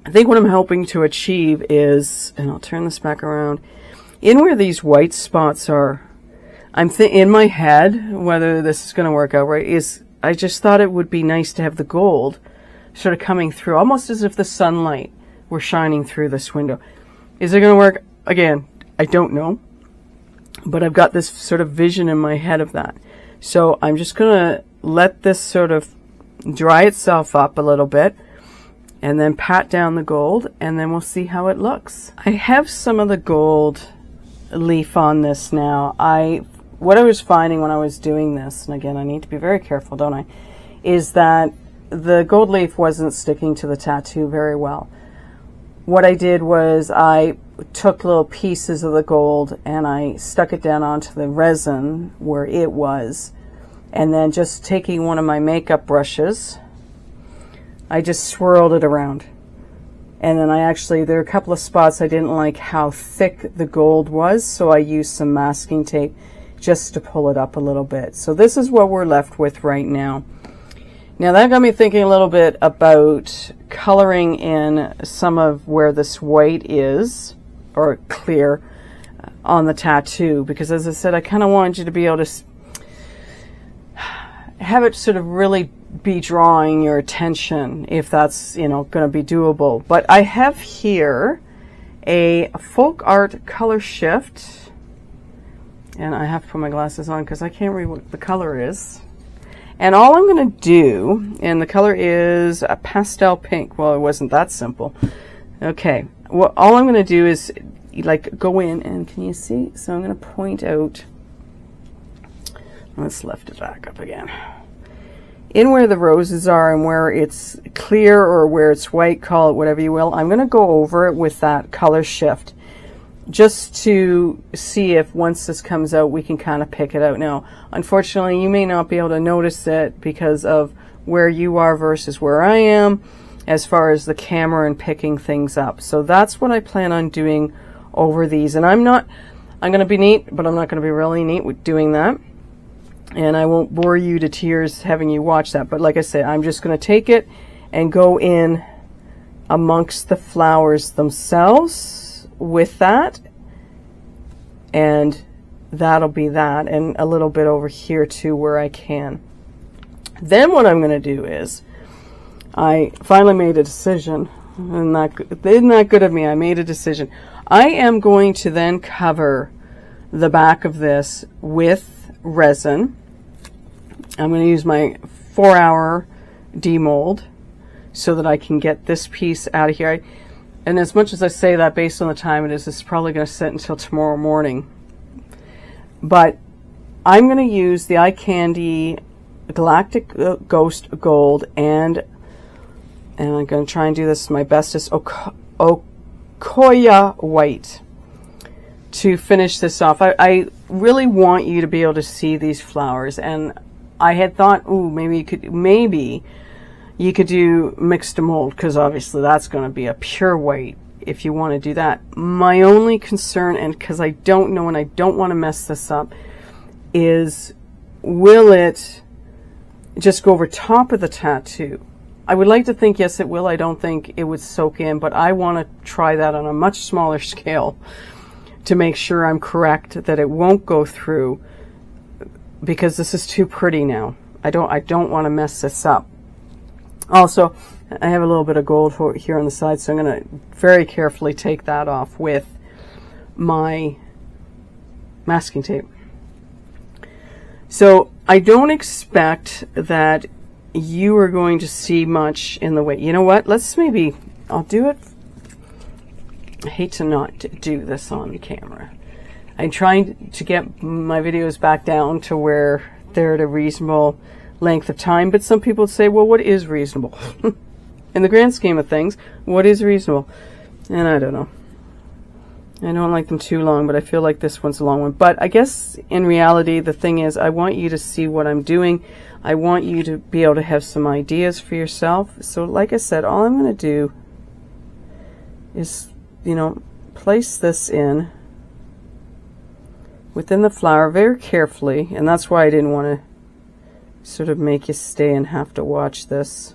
I think what I'm hoping to achieve is, and I'll turn this back around, in where these white spots are, in my head, whether this is going to work out right, is I just thought it would be nice to have the gold sort of coming through, almost as if the sunlight were shining through this window. Is it going to work? Again, I don't know. But I've got this sort of vision in my head of that. So I'm just going to let this sort of dry itself up a little bit and then pat down the gold, and then we'll see how it looks. I have some of the gold leaf on this now. What I was finding when I was doing this, and again, I need to be very careful, don't I, is that the gold leaf wasn't sticking to the tattoo very well. What I did was I took little pieces of the gold and I stuck it down onto the resin where it was, and then just taking one of my makeup brushes, I just swirled it around. And then there are a couple of spots I didn't like how thick the gold was, so I used some masking tape just to pull it up a little bit. So this is what we're left with right now. Now that got me thinking a little bit about coloring in some of where this white is, or clear, on the tattoo, because as I said, I kind of wanted you to be able to have it sort of really be drawing your attention, if that's, going to be doable. But I have here a folk art color shift, and I have to put my glasses on because I can't read what the color is. And all I'm going to do, and the color is a pastel pink. Well, it wasn't that simple. Okay, well, all I'm going to do is like go in, and can you see? So I'm going to point out, let's lift it back up again. In where the roses are and where it's clear or where it's white, call it whatever you will, I'm going to go over it with that color shift, just to see if once this comes out we can kind of pick it out. Now unfortunately you may not be able to notice it because of where you are versus where I am as far as the camera and picking things up. So that's what I plan on doing over these, and I'm going to be neat, but I'm not going to be really neat with doing that, and I won't bore you to tears having you watch that. But like I said, I'm just going to take it and go in amongst the flowers themselves with that, and that'll be that, and a little bit over here too where I can. Then what I'm going to do is, I finally made a decision, and isn't that good of me? I made a decision. I am going to then cover the back of this with resin. I'm going to use my 4-hour demould so that I can get this piece out of here. And as much as I say that, based on the time it is, it's probably going to sit until tomorrow morning. But I'm going to use the Eye Candy Galactic Ghost Gold, and I'm going to try and do this my bestest, akoya white, to finish this off. I really want you to be able to see these flowers, and I had thought, ooh, maybe you could do mixed demould, because obviously that's going to be a pure white if you want to do that. My only concern, and because I don't know and I don't want to mess this up, is will it just go over top of the tattoo? I would like to think yes it will. I don't think it would soak in, but I want to try that on a much smaller scale to make sure I'm correct that it won't go through, because this is too pretty now. I don't want to mess this up. Also, I have a little bit of gold here on the side, so I'm going to very carefully take that off with my masking tape. So I don't expect that you are going to see much in the way. You know what? I'll do it. I hate to not do this on camera. I'm trying to get my videos back down to where they're at a reasonable length of time, but some people say, well, what is reasonable? In the grand scheme of things, what is reasonable? And I don't know. I don't like them too long, but I feel like this one's a long one. But I guess in reality, the thing is, I want you to see what I'm doing. I want you to be able to have some ideas for yourself. So like I said, all I'm going to do is, place this in within the flower very carefully. And that's why I didn't want to sort of make you stay and have to watch this.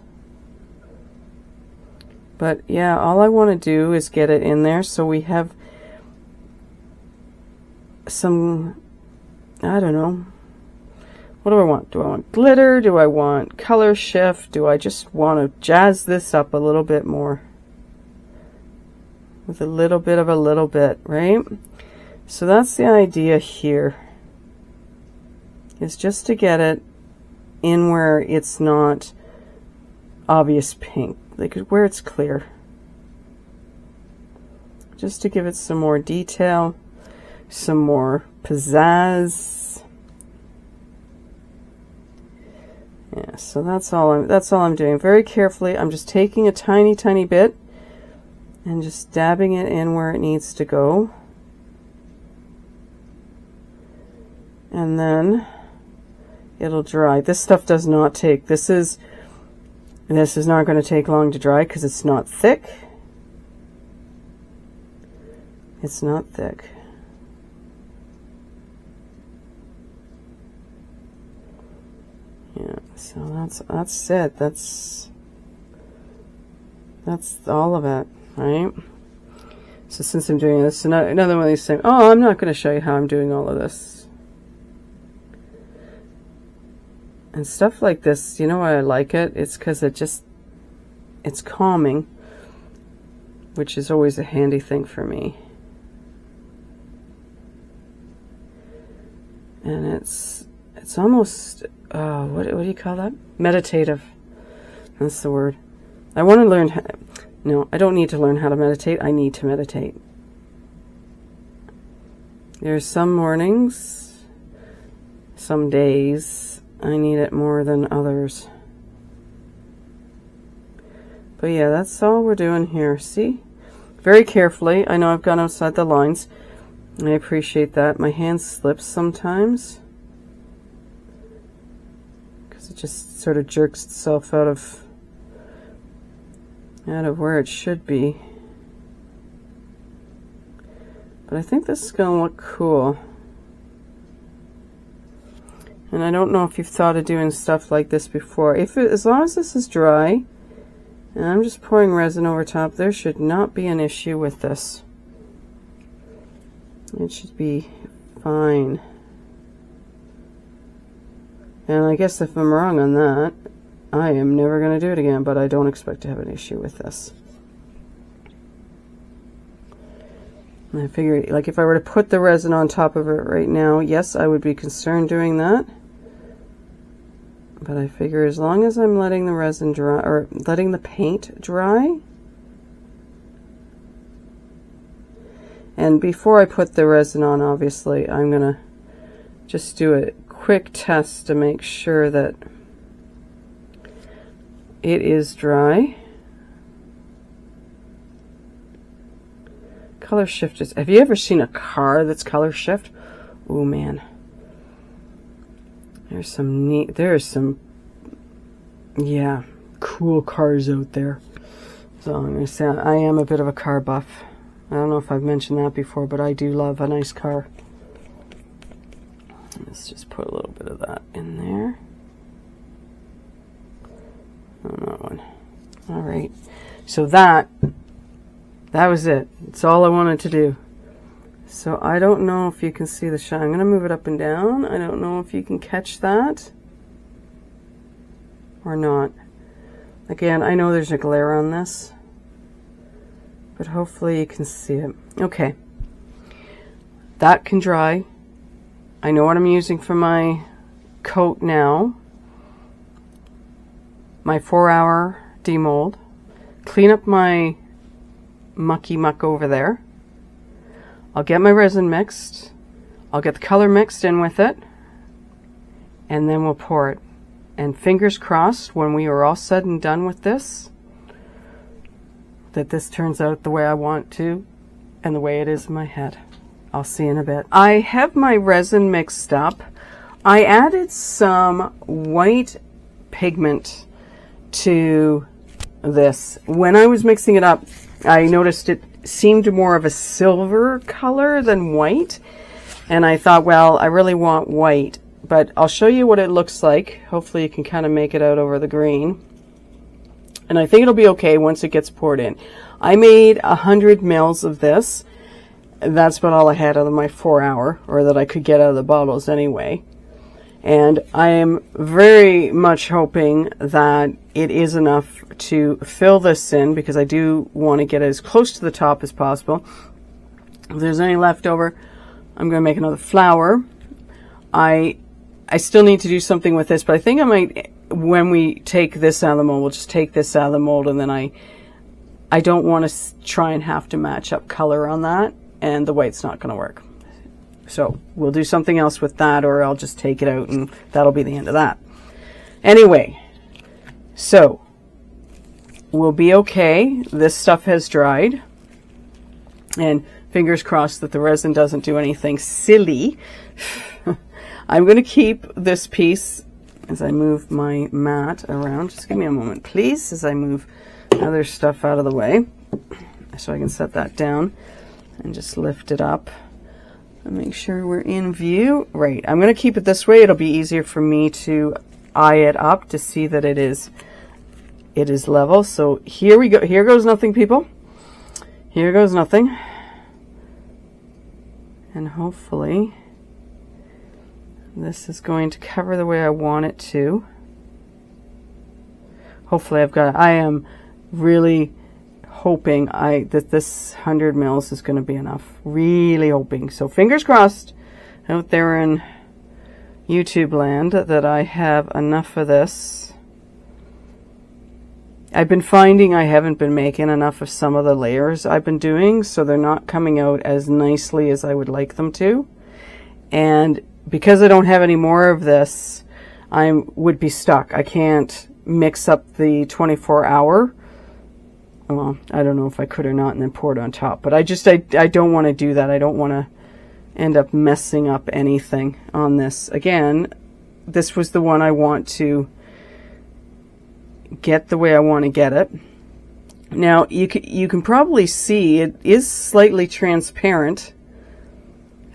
But yeah, all I want to do is get it in there so we have some, I don't know, what do I want? Do I want glitter? Do I want color shift? Do I just want to jazz this up a little bit more? With a little bit of a little bit, right? So that's the idea here, is just to get it in where it's not obvious pink, like where it's clear. Just to give it some more detail, some more pizzazz. Yeah, so that's all I'm doing. Very carefully, I'm just taking a tiny, tiny bit and just dabbing it in where it needs to go. And then it'll dry. This stuff does not take, this is not going to take long to dry because it's not thick. It's not thick. Yeah, so that's it. That's all of it, right? So since I'm doing this, another one of these things, oh, I'm not going to show you how I'm doing all of this. And stuff like this, you know why I like it? It's because it's calming, which is always a handy thing for me. And it's almost, what do you call that? Meditative. That's the word. I want to learn how, no, I don't need to learn how to meditate. I need to meditate. There's some mornings, some days, I need it more than others. But yeah, that's all we're doing here. See? Very carefully. I know I've gone outside the lines. I appreciate that. My hand slips sometimes, because it just sort of jerks itself out of where it should be. But I think this is going to look cool. And I don't know if you've thought of doing stuff like this before. As long as this is dry, and I'm just pouring resin over top, there should not be an issue with this. It should be fine. And I guess if I'm wrong on that, I am never going to do it again, but I don't expect to have an issue with this. And I figured, like, if I were to put the resin on top of it right now, yes, I would be concerned doing that. But I figure as long as I'm letting the resin dry, or letting the paint dry, and before I put the resin on, obviously, I'm going to just do a quick test to make sure that it is dry. Color shift is, have you ever seen a car that's color shift? Oh man. There's some neat, there's some, yeah, cool cars out there. So I'm going to say I am a bit of a car buff. I don't know if I've mentioned that before, but I do love a nice car. Let's just put a little bit of that in there. On that one. All right. So that was it. That's all I wanted to do. So I don't know if you can see the shine. I'm going to move it up and down. I don't know if you can catch that or not. Again, I know there's a glare on this, but hopefully you can see it. Okay. That can dry. I know what I'm using for my coat now. My 4-hour demold. Clean up my mucky muck over there. I'll get my resin mixed. I'll get the color mixed in with it. And then we'll pour it. And fingers crossed, when we are all said and done with this, that this turns out the way I want to and the way it is in my head. I'll see you in a bit. I have my resin mixed up. I added some white pigment to this. When I was mixing it up, I noticed it seemed more of a silver color than white. And I thought, well, I really want white. But I'll show you what it looks like. Hopefully you can kind of make it out over the green. And I think it'll be okay once it gets poured in. I made 100 mils of this. That's about all I had out of my 4-hour, or that I could get out of the bottles anyway. And I am very much hoping that it is enough to fill this in, because I do want to get it as close to the top as possible. If there's any left over, I'm going to make another flower. I still need to do something with this, but I think I might, when we take this out of the mold, we'll just take this out of the mold, and then I don't want to try and have to match up color on that, and the white's not going to work. So we'll do something else with that, or I'll just take it out and that'll be the end of that. Anyway, so we'll be okay. This stuff has dried, and fingers crossed that the resin doesn't do anything silly. I'm going to keep this piece as I move my mat around. Just give me a moment, please, as I move other stuff out of the way so I can set that down and just lift it up and make sure we're in view. Right, I'm going to keep it this way. It'll be easier for me to eye it up to see that it is level. So here we go. Here goes nothing, people. Here goes nothing. And hopefully this is going to cover the way I want it to. Hopefully I am really hoping that this 100 mils is going to be enough. Really hoping. So fingers crossed out there in YouTube land that I have enough of this. I've been finding I haven't been making enough of some of the layers I've been doing, so they're not coming out as nicely as I would like them to. And because I don't have any more of this, I would be stuck. I can't mix up the 24-hour. Well, I don't know if I could or not, and then pour it on top. But I don't want to do that. I don't want to end up messing up anything on this. Again, this was the one I want to get the way I want to get it. Now, you can probably see it is slightly transparent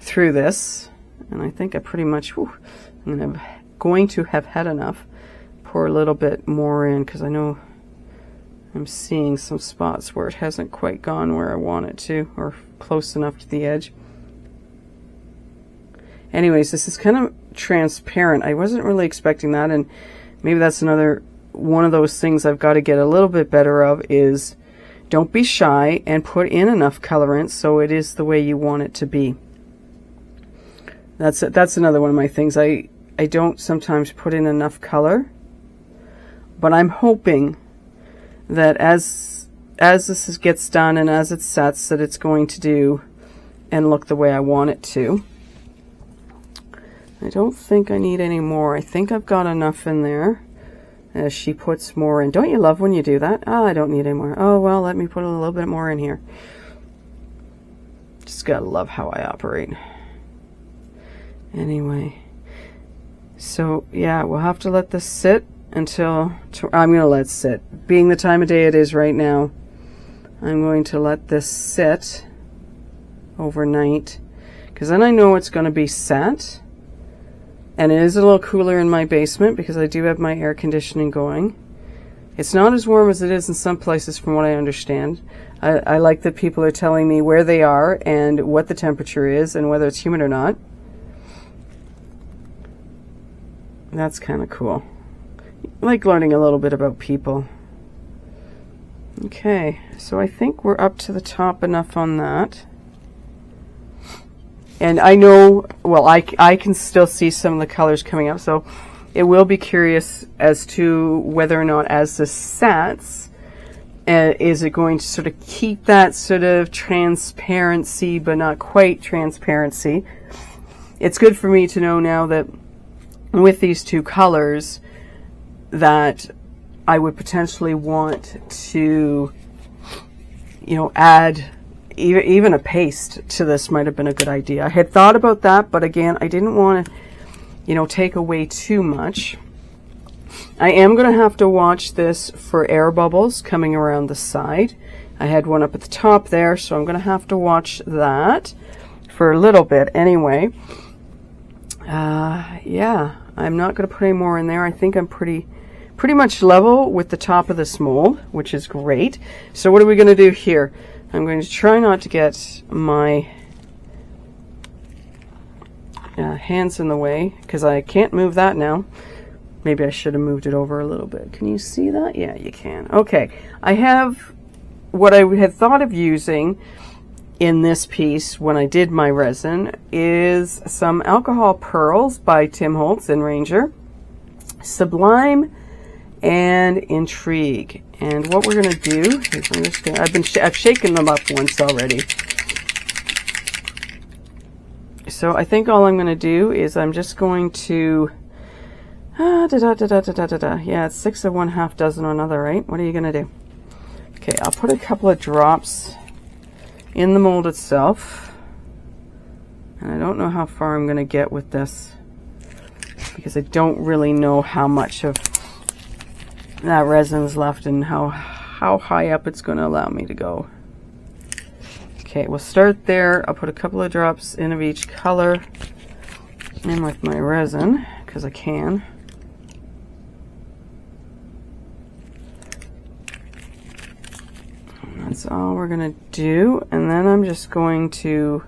through this. And I think I pretty much, I'm going to have had enough. Pour a little bit more in, because I know I'm seeing some spots where it hasn't quite gone where I want it to, or close enough to the edge. Anyways, this is kind of transparent. I wasn't really expecting that, and maybe that's another one of those things I've got to get a little bit better of, is don't be shy and put in enough colorant so it is the way you want it to be. That's another one of my things. I don't sometimes put in enough color, but I'm hoping that as this gets done and as it sets, that it's going to do and look the way I want it to. I don't think I need any more. I think I've got enough in there. As she puts more in. Don't you love when you do that? Oh, I don't need any more. Oh, well, let me put a little bit more in here. Just gotta love how I operate. Anyway. So, yeah, we'll have to let this sit until... I'm gonna let it sit. Being the time of day it is right now, I'm going to let this sit overnight. Because then I know it's gonna be set. And it is a little cooler in my basement because I do have my air conditioning going. It's not as warm as it is in some places from what I understand. I like that people are telling me where they are and what the temperature is and whether it's humid or not. That's kind of cool. I like learning a little bit about people. Okay, so I think we're up to the top enough on that. And I know, well, I can still see some of the colors coming up, so it will be curious as to whether or not as this sets, is it going to sort of keep that sort of transparency, but not quite transparency. It's good for me to know now that with these two colors that I would potentially want to, you know, add... Even a paste to this might have been a good idea. I had thought about that, but again, I didn't want to, you know, take away too much. I am going to have to watch this for air bubbles coming around the side. I had one up at the top there, so I'm going to have to watch that for a little bit anyway. Yeah, I'm not going to put any more in there. I think I'm pretty much level with the top of this mold, which is great. So what are we going to do here? I'm going to try not to get my hands in the way because I can't move that now. Maybe I should have moved it over a little bit. Can you see that? Yeah, you can. Okay, I have what I had thought of using in this piece when I did my resin is some alcohol pearls by Temu in Ranger, Sublime, and Intrigue. And what we're going to do is I'm just going to, I've shaken them up once already. So I think all I'm going to do is I'm just going to, yeah, it's 6 of 1/2 dozen or another, right? What are you going to do? Okay, I'll put a couple of drops in the mold itself. And I don't know how far I'm going to get with this because I don't really know how much of that resin's left and how high up it's going to allow me to go. Okay, we'll start there. I'll put a couple of drops in of each color in with my resin because I can. And that's all we're going to do, and then I'm just going to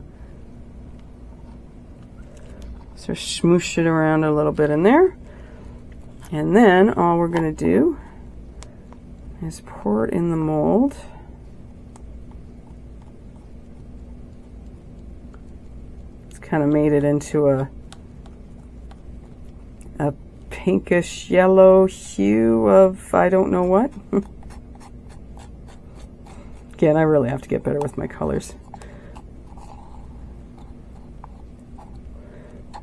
sort of smoosh it around a little bit in there. And then all we're going to do is pour it in the mold. It's kind of made it into a pinkish yellow hue of I don't know what. Again, I really have to get better with my colors.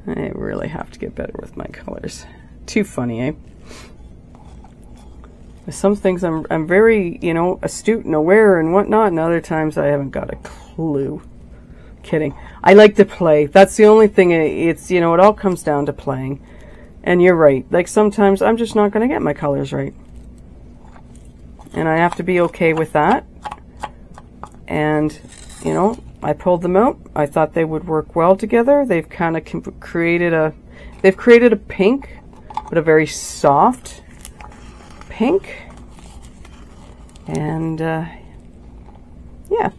I really have to get better with my colors. Too funny, eh? With some things I'm very, you know, astute and aware and whatnot, and other times I haven't got a clue. Kidding. I like to play. That's the only thing. It's, you know, it all comes down to playing. And you're right. Like sometimes I'm just not going to get my colors right. And I have to be okay with that. And, you know, I pulled them out. I thought they would work well together. They've kind of created a pink, but a very soft pink. And yeah,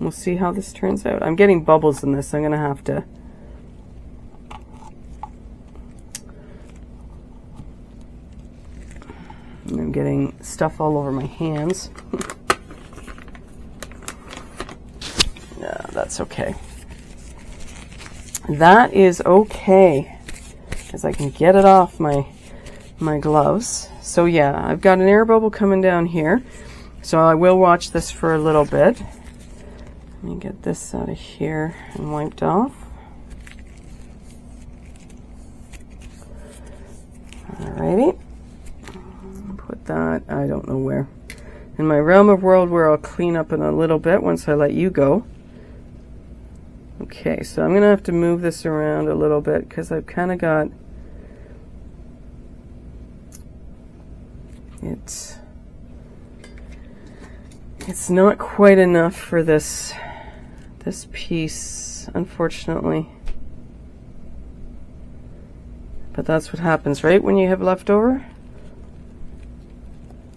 we'll see how this turns out. I'm getting bubbles in this. I'm gonna have to I'm getting stuff all over my hands. Yeah, that's okay. That is okay, because I can get it off my gloves. So yeah, I've got an air bubble coming down here. So I will watch this for a little bit. Let me get this out of here and wiped off. Alrighty. Put that, I don't know where. In my realm of world where I'll clean up in a little bit once I let you go. Okay, so I'm going to have to move this around a little bit because I've kind of got it. It's not quite enough for this piece, unfortunately. But that's what happens, right? When you have leftover,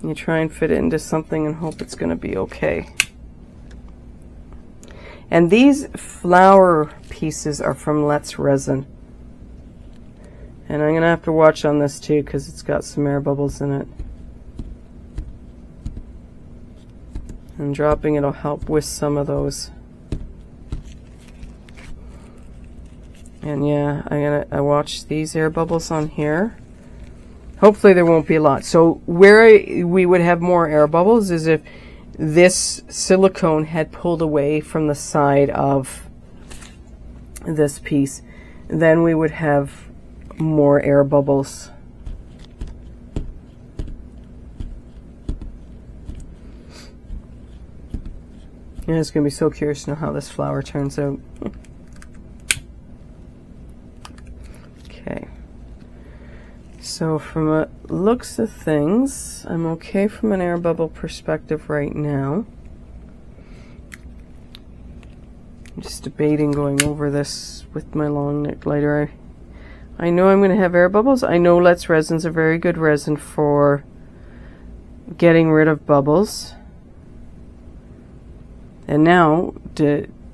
you try and fit it into something and hope it's going to be okay. And these flower pieces are from Let's Resin. And I'm going to have to watch on this too because it's got some air bubbles in it. And dropping it will help with some of those. And yeah, I watch these air bubbles on here. Hopefully there won't be a lot. So where we would have more air bubbles is if this silicone had pulled away from the side of this piece. Then we would have more air bubbles. Yeah, it's going to be so curious to know how this flower turns out. Okay. So from a looks of things, I'm okay from an air bubble perspective right now. I'm just debating going over this with my long neck lighter. I know I'm going to have air bubbles. I know Let's Resin's a very good resin for getting rid of bubbles. And now,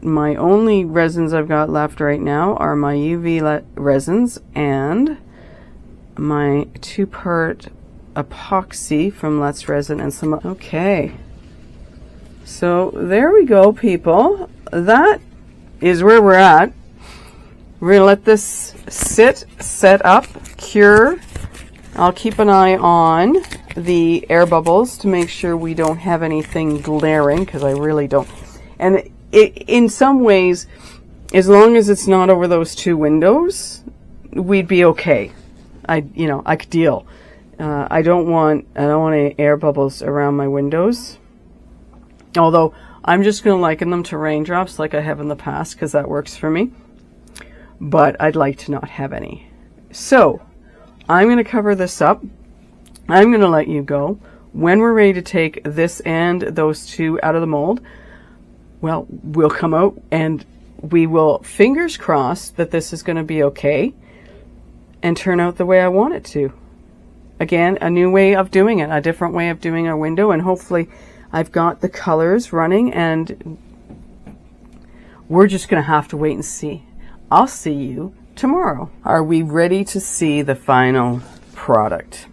my only resins I've got left right now are my UV resins and my 2-part epoxy from Let's Resin and some. Okay. So there we go, people. That is where we're at. We're going to let this sit, set up, cure. I'll keep an eye on the air bubbles to make sure we don't have anything glaring, because I really don't. And in some ways, as long as it's not over those 2 windows, we'd be okay. I could deal. I don't want any air bubbles around my windows. Although I'm just going to liken them to raindrops like I have in the past, because that works for me. But I'd like to not have any. So I'm going to cover this up. I'm going to let you go. When we're ready to take this and those 2 out of the mold, well, we'll come out and we will, fingers crossed, that this is going to be okay and turn out the way I want it to. Again, a new way of doing it, a different way of doing our window, and hopefully I've got the colors running, and we're just going to have to wait and see. I'll see you tomorrow. Are we ready to see the final product?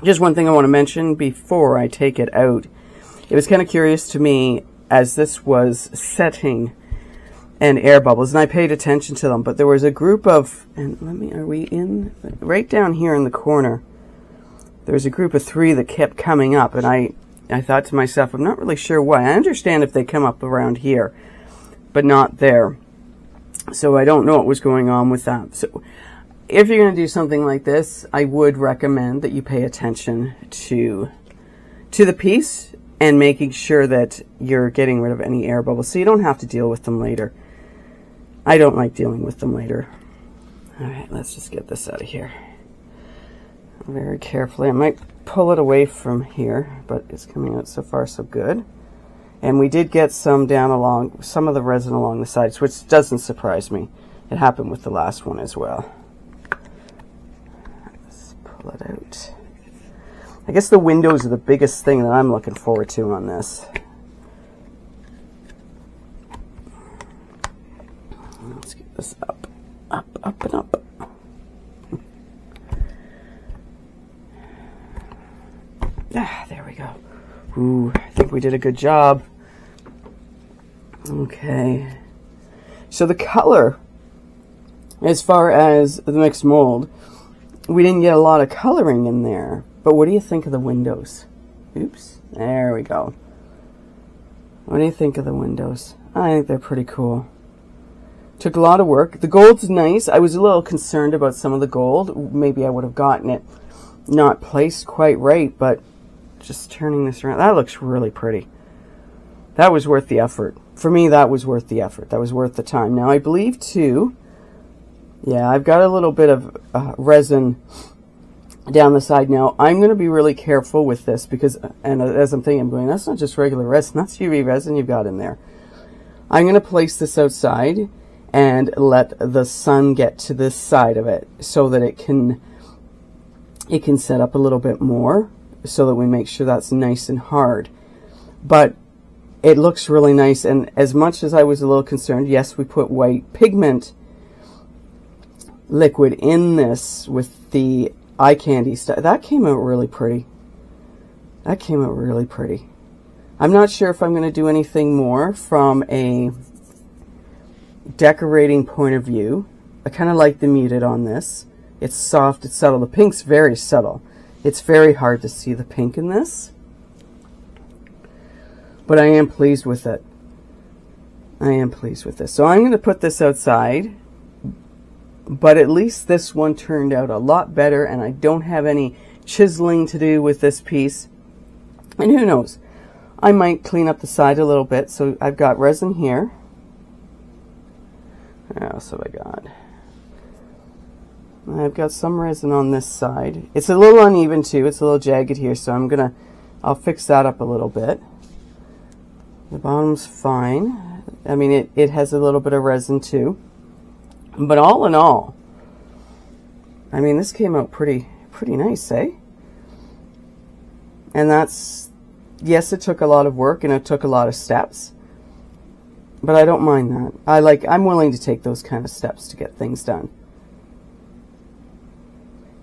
Just one thing I want to mention before I take it out. It was kind of curious to me as this was setting and air bubbles, and I paid attention to them, but there was a group of, and are we in, right down here in the corner, there was a group of 3 that kept coming up, and I thought to myself, I'm not really sure why. I understand if they come up around here, but not there. So I don't know what was going on with that. So if you're going to do something like this, I would recommend that you pay attention to the piece and making sure that you're getting rid of any air bubbles so you don't have to deal with them later. I don't like dealing with them later. All right, let's just get this out of here very carefully. I might pull it away from here, but it's coming out so far so good. And we did get some down along, some of the resin along the sides, which doesn't surprise me. It happened with the last one as well. Let's pull it out. I guess the windows are the biggest thing that I'm looking forward to on this. Let's get this up, up, up, and up. There we go. Ooh, I think we did a good job. Okay. So the color, as far as the mixed mold, we didn't get a lot of coloring in there. But what do you think of the windows? Oops. There we go. What do you think of the windows? I think they're pretty cool. Took a lot of work. The gold's nice. I was a little concerned about some of the gold. Maybe I would have gotten it not placed quite right, but just turning this around, that looks really pretty. That was worth the effort. For me, that was worth the effort. That was worth the time. Now, I believe, too, yeah, I've got a little bit of resin down the side. Now, I'm going to be really careful with this because, and as I'm thinking, I'm going, that's not just regular resin. That's UV resin you've got in there. I'm going to place this outside and let the sun get to this side of it so that it can set up a little bit more so that we make sure that's nice and hard. But it looks really nice, and as much as I was a little concerned, yes, we put white pigment liquid in this with the eye candy stuff. That came out really pretty. That came out really pretty. I'm not sure if I'm going to do anything more from a decorating point of view. I kind of like the muted on this. It's soft, it's subtle. The pink's very subtle. It's very hard to see the pink in this. But I am pleased with it. I am pleased with this. So I'm going to put this outside. But at least this one turned out a lot better, and I don't have any chiseling to do with this piece. And who knows? I might clean up the side a little bit. So I've got resin here. What else have I got? I've got some resin on this side. It's a little uneven too. It's a little jagged here, so I'll fix that up a little bit. The bottom's fine. I mean, it has a little bit of resin too. But all in all, I mean, this came out pretty nice, eh? And that's, yes, it took a lot of work and it took a lot of steps. But I don't mind that. I'm willing to take those kind of steps to get things done.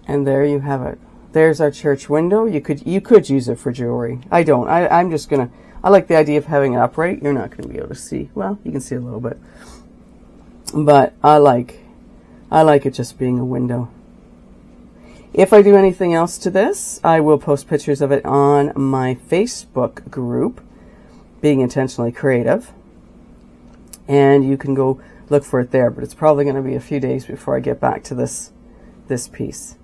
And there you have it. There's our church window. You could use it for jewelry. I don't. I'm just gonna. I like the idea of having it upright. You're not going to be able to see. Well, you can see a little bit. But I like it just being a window. If I do anything else to this, I will post pictures of it on my Facebook group, Being Intentionally Creative. And you can go look for it there. But it's probably going to be a few days before I get back to this piece.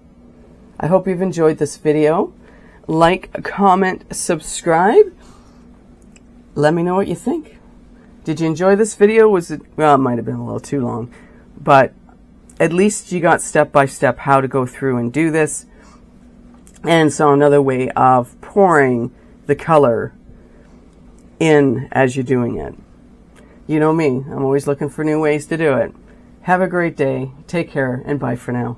I hope you've enjoyed this video. Like, comment, subscribe. Let me know what you think. Did you enjoy this video? Was it, well, it might have been a little too long, but at least you got step by step how to go through and do this, and saw another way of pouring the color in as you're doing it. You know me, I'm always looking for new ways to do it. Have a great day, take care, and bye for now.